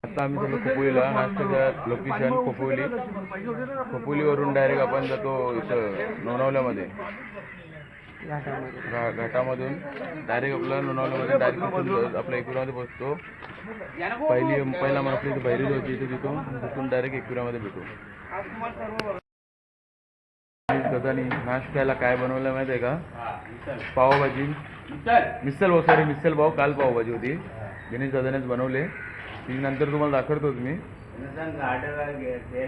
आता आम्ही झालो खोपोलीला. नाश्त्याचं लोकेशन खोपोलीवरून डायरेक्ट आपण जातो इथं लोणावल्यामध्ये. घाटामधून डायरेक्ट आपला लोणावल्यामध्ये डायरेक्ट आपल्या एकविरामध्ये पोहोचतो. पहिला मला आपली बहिरी होती इथे तिथून डायरेक्ट एकविरामध्ये भेटू. गजानी नाश्त्याला काय बनवलं माहिती आहे का? पावभाजी, मिसल भाऊ, सॉरी मिसल भाऊ. काल पावभाजी होती, गणेश दादानेच बनवले. ती नंतर तुम्हाला दाखवतो मी.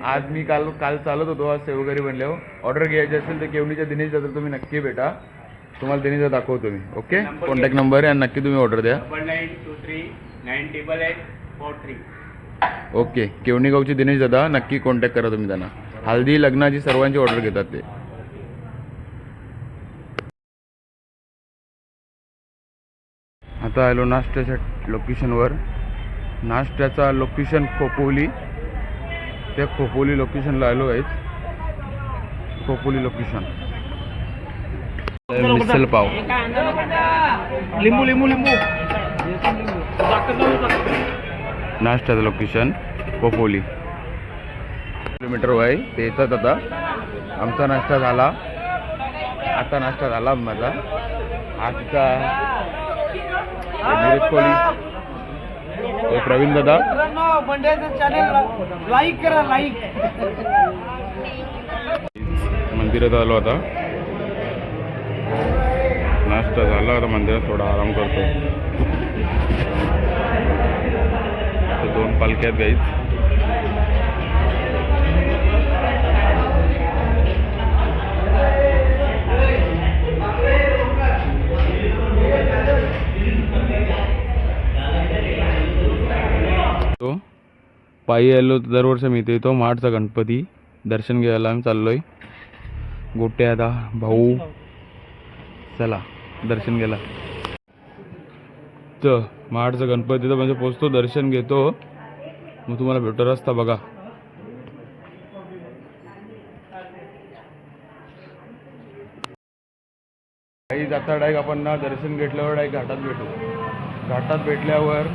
आज मी काल चालत होतो, आज सेवघरी बनल्यावर ऑर्डर घ्यायची असेल तर केवणीच्या दिनेश दादा तुम्ही नक्की भेटा. तुम्हाला दिनेश दादा दाखवतो मी. ओके, कॉन्टॅक्ट नंबर आहे आणि नक्की तुम्ही ऑर्डर द्या. 9923988843. ओके, केवणी गावची दिनेश दादा, नक्की कॉन्टॅक्ट करा तुम्ही त्यांना. हल्दी लग्नाची सर्वांची ऑर्डर घेतात ते. आता आलो नाश्त्याच्या लोकेशनवर. नाश्त्याचा लोकेशन खोपोली. त्या खोपोली लोकेशनला आलो आहेत. खोपोली लोकेशन. मिसल पाव, लिंबू लिंबू लिंबू. नाश्त्याचं लोकेशन खोपोली. किलोमीटर वय ते येतात. आता आमचा नाश्ता झाला. आता नाश्ता झाला माझा. आजचा नीरज कोहली, प्रवीण दादा. चॅनल लाईक करा, लाईक. मंदिरात आलो आता. नाश्ता झाला, आता मंदिरात थोडा आराम करतो. 2 पालख्यात गाईच. पायी आलो तर दरवर्षी मी इथे येतो. माठचा गणपती दर्शन घ्यायला आम्ही चाललोय. गोटे आता भाऊ, चला दर्शन घ्यायला. तर माठचा गणपतीचा म्हणजे पोचतो, दर्शन घेतो, मग तुम्हाला भेटतो रस्ता बघा. काही जाता डायरेक्ट आपण ना दर्शन घेतल्यावर डायरेक्ट घाटात भेटू. घाटात भेटल्यावर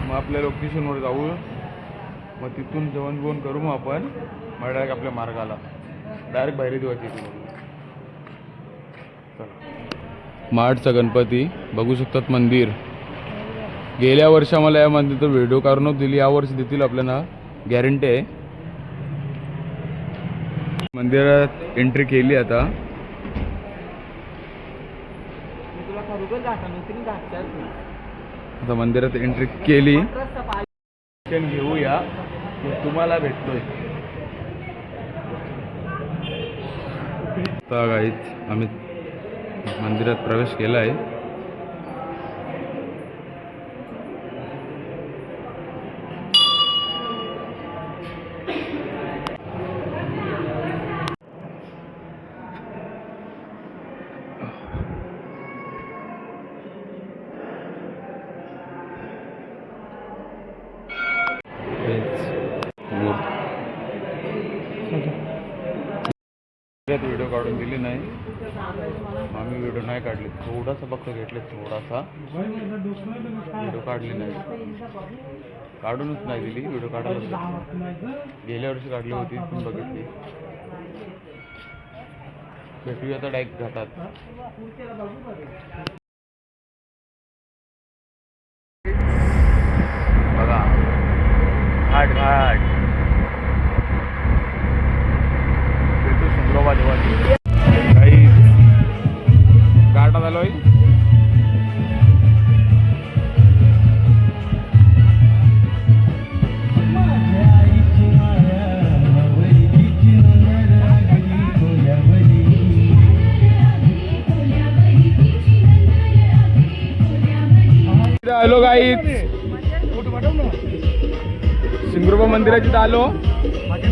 मग आपल्या लोकेशनवर जाऊ. मग तिथून जेवण करू. मग आपण डायरेक्ट आपल्या मार्गाला डायरेक्ट बाहेर देवाची. माठचा गणपती बघू शकतात. मंदिर गेल्या वर्षी आम्हाला या मंदिरात व्हिडिओ काढून दिली, यावर्षी देतील आपल्याला, गॅरंटी आहे. मंदिरात एंट्री केली. आता मंदिरात एंट्री केली. दर्शन घेऊया, तुम्हाला भेटतोय. आता गाईच आम्ही मंदिरात प्रवेश केला आहे. व्हिडिओ काढून दिली नाही आम्ही. व्हिडिओ नाही काढले, थोडासा फक्त घेतले. थोडासा व्हिडिओ काढली नाही, काढूनच नाही दिली. व्हिडिओ काढायला गेल्या वर्षी काढली होती, पण बघितली. भेटूया आता डायरेक्ट घाटात. बघा घाट घाट. काही घाटात आलोय. आलो गाईच. सिंगरोबा मंदिराची आलो.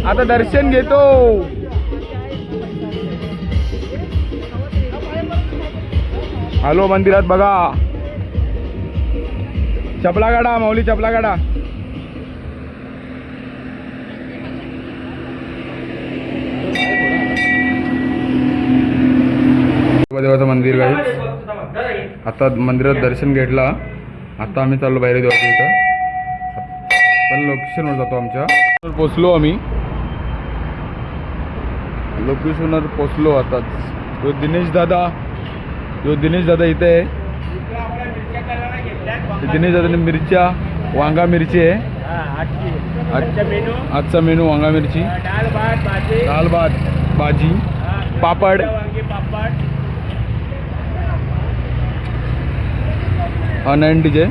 आता दर्शन घेतो. आलो मंदिरात. बघा चपला काढा, माऊली चपला काढा. देवाचं मंदिर गाईच. आता मंदिरात दर्शन घेतला. आता आम्ही चाललो बाहेर देवाच्या इथं. लोकेशनवर जातो आमच्या. पोचलो आम्ही लोकेशनवर पोचलो आताच. तो दिनेश दादा इथे आहे. दिनेश दादाने मिरच्या वांगा मिरची आहे. आजचा मेनू वांगा मिरची, दाल भात भाजी, पापड. हा 90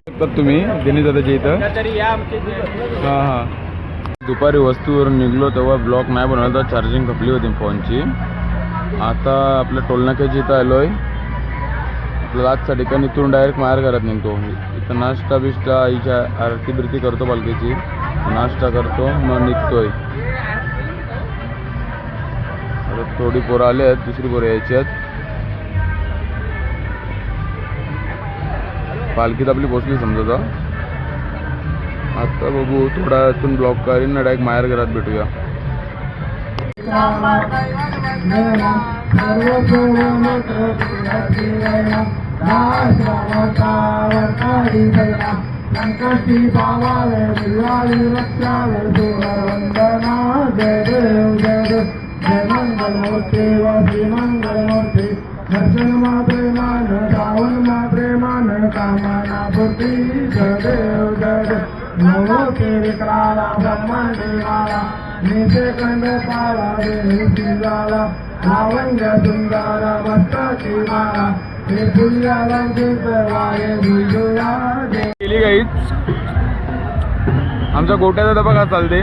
बघतात तुम्ही दिनेश दादाच्या इथं. हां हां. दुपारी वस्तूवरून निघलो तेव्हा ब्लॉग नाही बनवला, तर चार्जिंग खपली होती फोनची. आता आपल्या टोलनाक्याच्या इथं आलो आहे. आपल्याला आजच्या ठिकाणी इथून डायरेक्ट माहेर घरात निघतो. इथं नाश्ता बिष्टा आईच्या आरती बिरती करतो पालखीची, नाश्ता करतो मग निघतोय. आता थोडी पोरं आले आहेत, दुसरी पोरं यायची आहेत. पालखीत आपली पोचली समजा. आता बघू थोडा इथून ब्लॉक करीन ना, डायरेक्ट माहेर घरात भेटूया. दर्शन मात्रे मान रावण मात्रे मान कामना बुद्धी जदेव जद नमो ते विकराला ब्रह्मदेवाला निजे कंड पाला देवी झाला लावंग सुंदर मस्तकी माला हे पुण्याला वाये विजया गेली गाईच. आमचा गोट्याचा डबा का चालते.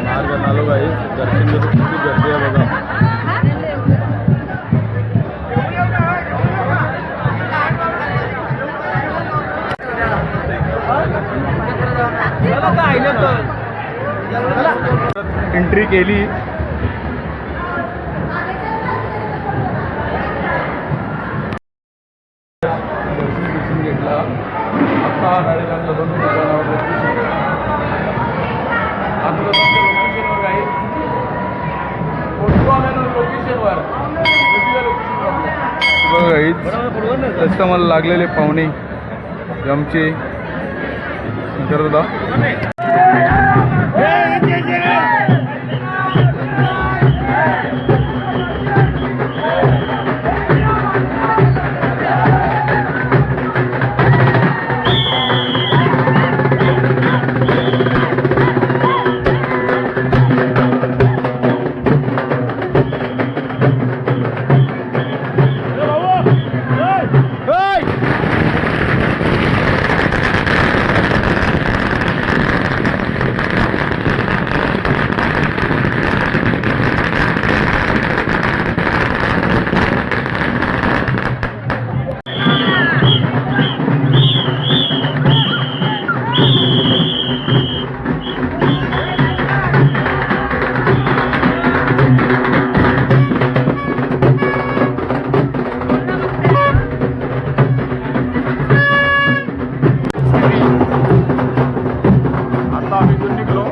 मार्ग आलो गाई. दर्शन घेतो. किती गर्दी आहे बघा. एंट्री केली. दर्शन घेतला. आता डायरेक्ट आमच्या दोन दुकानावर मला लागलेले पाहुणे आमचे करत होता. आता आम्ही इथून निघलो.